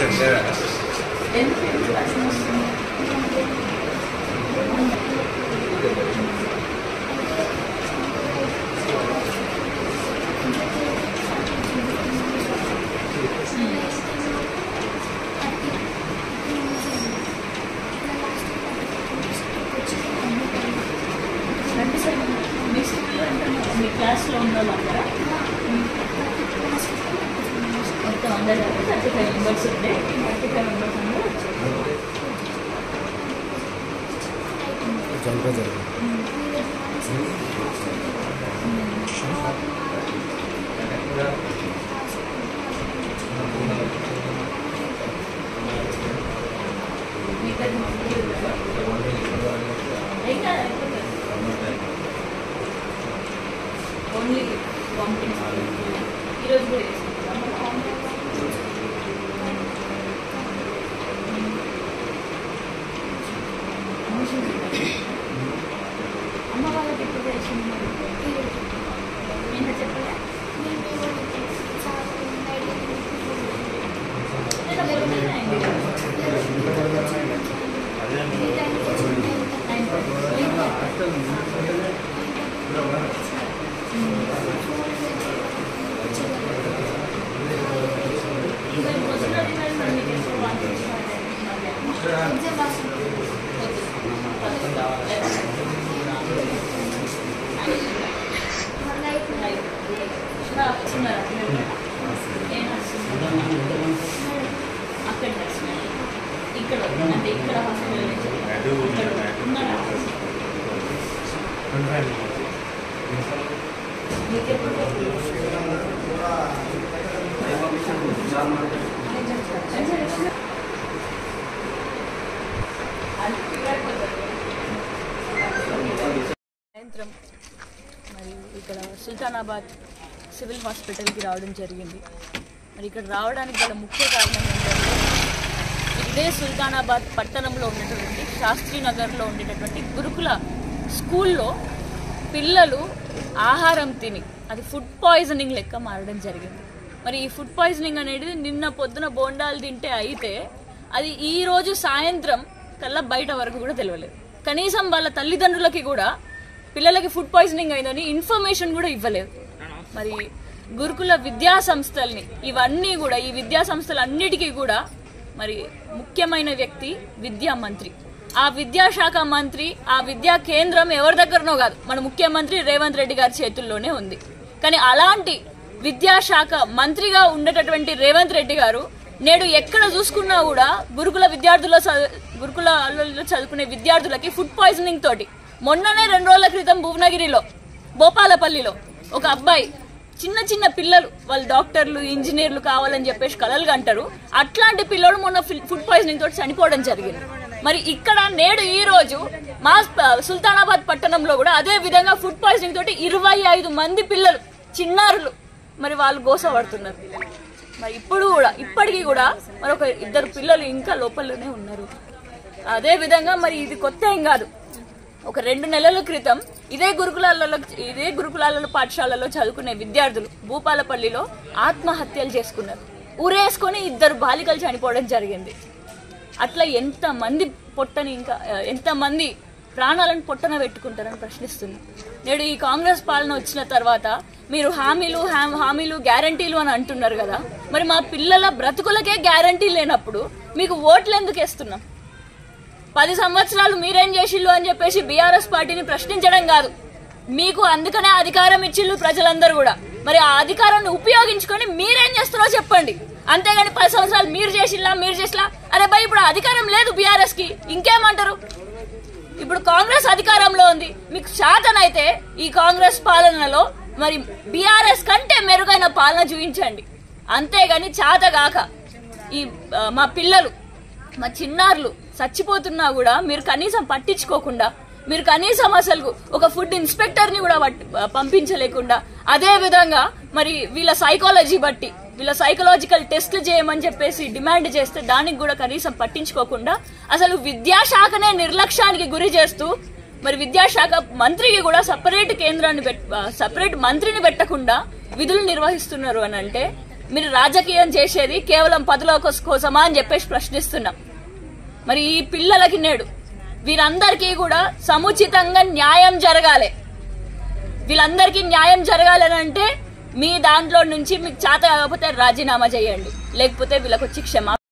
మీ క్లాస్లో ఉన్న వాళ్ళందరూ మొత్తం అందరూ 35 మెంబర్స్ ఉంటే 35 మెంబర్స్ అందరూ ఓన్లీ వామిటింగ్స్ ఈరోజు కూడా అమ్మ వాళ్ళకి ఎప్పుడు తెలిసింది నేను చెప్పలే అక్కడ ఇక్కడ అంటే ఇక్కడ హాస్పిటల్ సాయంత్రం మరి ఇక్కడ సుల్తానాబాద్ సివిల్ హాస్పిటల్కి రావడం జరిగింది. మరి ఇక్కడ రావడానికి గల ముఖ్య కారణం ఏంటంటే ఇదే సుల్తానాబాద్ పట్టణంలో ఉన్నటువంటి శాస్త్రీనగర్లో ఉండేటటువంటి గురుకుల స్కూల్లో పిల్లలు ఆహారం తిని అది ఫుడ్ పాయిజనింగ్ లెక్క మారడం జరిగింది. మరి ఈ ఫుడ్ పాయిజనింగ్ అనేది నిన్న పొద్దున బోండాలు తింటే అయితే అది ఈరోజు సాయంత్రం కల్లా బయట వరకు కూడా తెలియలేదు. కనీసం వాళ్ళ తల్లిదండ్రులకి కూడా పిల్లలకి ఫుడ్ పాయిజనింగ్ అయిందని ఇన్ఫర్మేషన్ కూడా ఇవ్వలేదు. మరి గురుకుల విద్యా సంస్థల్ని ఇవన్నీ కూడా ఈ విద్యా సంస్థలన్నిటికీ కూడా మరి ముఖ్యమైన వ్యక్తి విద్యా మంత్రి. ఆ విద్యాశాఖ మంత్రి ఆ విద్యా కేంద్రం ఎవరి దగ్గరనో కాదు, మన ముఖ్యమంత్రి రేవంత్ రెడ్డి గారి చేతుల్లోనే ఉంది. కానీ అలాంటి విద్యాశాఖ మంత్రిగా ఉండేటటువంటి రేవంత్ రెడ్డి గారు నేడు ఎక్కడ చూసుకున్నా కూడా గురుకులలో చదువుకునే విద్యార్థులకి ఫుడ్ పాయిజనింగ్ తోటి మొన్ననే 2 రోజుల క్రితం భువనగిరిలో భోపాలపల్లిలో ఒక అబ్బాయి చిన్న చిన్న పిల్లలు వాళ్ళు డాక్టర్లు ఇంజనీర్లు కావాలని చెప్పేసి కలలుగా అంటారు. అట్లాంటి పిల్లలు మొన్న ఫుడ్ పాయిజనింగ్ తోటి చనిపోవడం జరిగింది. మరి ఇక్కడ నేడు ఈ రోజు మా సుల్తానాబాద్ పట్టణంలో కూడా అదే విధంగా ఫుడ్ పాయిజనింగ్ తోటి 25 మంది పిల్లలు చిన్నారులు మరి వాళ్ళు గోసపడుతున్నారు. మరి ఇప్పటికీ కూడా మరి ఒక 2 పిల్లలు ఇంకా లోపలనే ఉన్నారు. అదే విధంగా మరి ఇది కొత్త ఏం కాదు. ఒక 2 నెలల క్రితం ఇదే గురుకులాలలో పాఠశాలలో చదువుకునే విద్యార్థులు భూపాలపల్లిలో ఆత్మహత్యలు చేసుకున్నారు. ఊరేసుకొని 2 బాలికలు చనిపోవడం జరిగింది. అట్లా ఎంతమంది ప్రాణాలను పొట్టన పెట్టుకుంటారని ప్రశ్నిస్తుంది. నేడు ఈ కాంగ్రెస్ పాలన వచ్చిన తర్వాత మీరు హామీలు గ్యారంటీలు అని అంటున్నారు కదా, మరి మా పిల్లల బ్రతుకులకే గ్యారంటీ లేనప్పుడు మీకు ఓట్లు ఎందుకు వేస్తున్నాం? 10 సంవత్సరాలు మీరేం చేసిల్లు అని చెప్పేసి బీఆర్ఎస్ పార్టీని ప్రశ్నించడం కాదు, మీకు అందుకనే అధికారం ఇచ్చిల్లు ప్రజలందరూ కూడా. మరి ఆ అధికారాన్ని ఉపయోగించుకొని మీరేం చేస్తారో చెప్పండి. అంతేగాని 10 సంవత్సరాలు మీరు చేసిల్లా అరే భయ్ ఇప్పుడు అధికారం లేదు బీఆర్ఎస్ కి, ఇంకేమంటారు? ఇప్పుడు కాంగ్రెస్ అధికారంలో ఉంది, మీకు శాతనైతే ఈ కాంగ్రెస్ పాలనలో మరి బీఆర్ఎస్ కంటే మెరుగైన పాలన చూపించండి. అంతేగాని చాతగాక ఈ మా పిల్లలు మా చిన్నారులు చచ్చిపోతున్నా కూడా మీరు కనీసం పట్టించుకోకుండా, మీరు కనీసం అసలు ఒక ఫుడ్ ఇన్స్పెక్టర్ ని కూడా పంపించలేకుండా, అదే విధంగా మరి వీళ్ళ సైకలాజికల్ టెస్ట్లు చేయమని చెప్పేసి డిమాండ్ చేస్తే దానికి కూడా కనీసం పట్టించుకోకుండా అసలు విద్యాశాఖనే నిర్లక్ష్యానికి గురి చేస్తూ మరి విద్యాశాఖ మంత్రికి కూడా సపరేట్ మంత్రిని పెట్టకుండా విధులు నిర్వహిస్తున్నారు అని అంటే మీరు రాజకీయం చేసేది కేవలం పదవుల కోసమా అని చెప్పేసి ప్రశ్నిస్తున్నాం. మరి ఈ పిల్లలకి నేడు వీరందరికీ కూడా సముచితంగా న్యాయం జరగాలి. వీళ్ళందరికీ న్యాయం జరగాలని అంటే మీ దాంట్లో నుంచి మీకు చేత కాకపోతే రాజీనామా చేయండి, లేకపోతే వీళ్ళకి వచ్చి క్షమ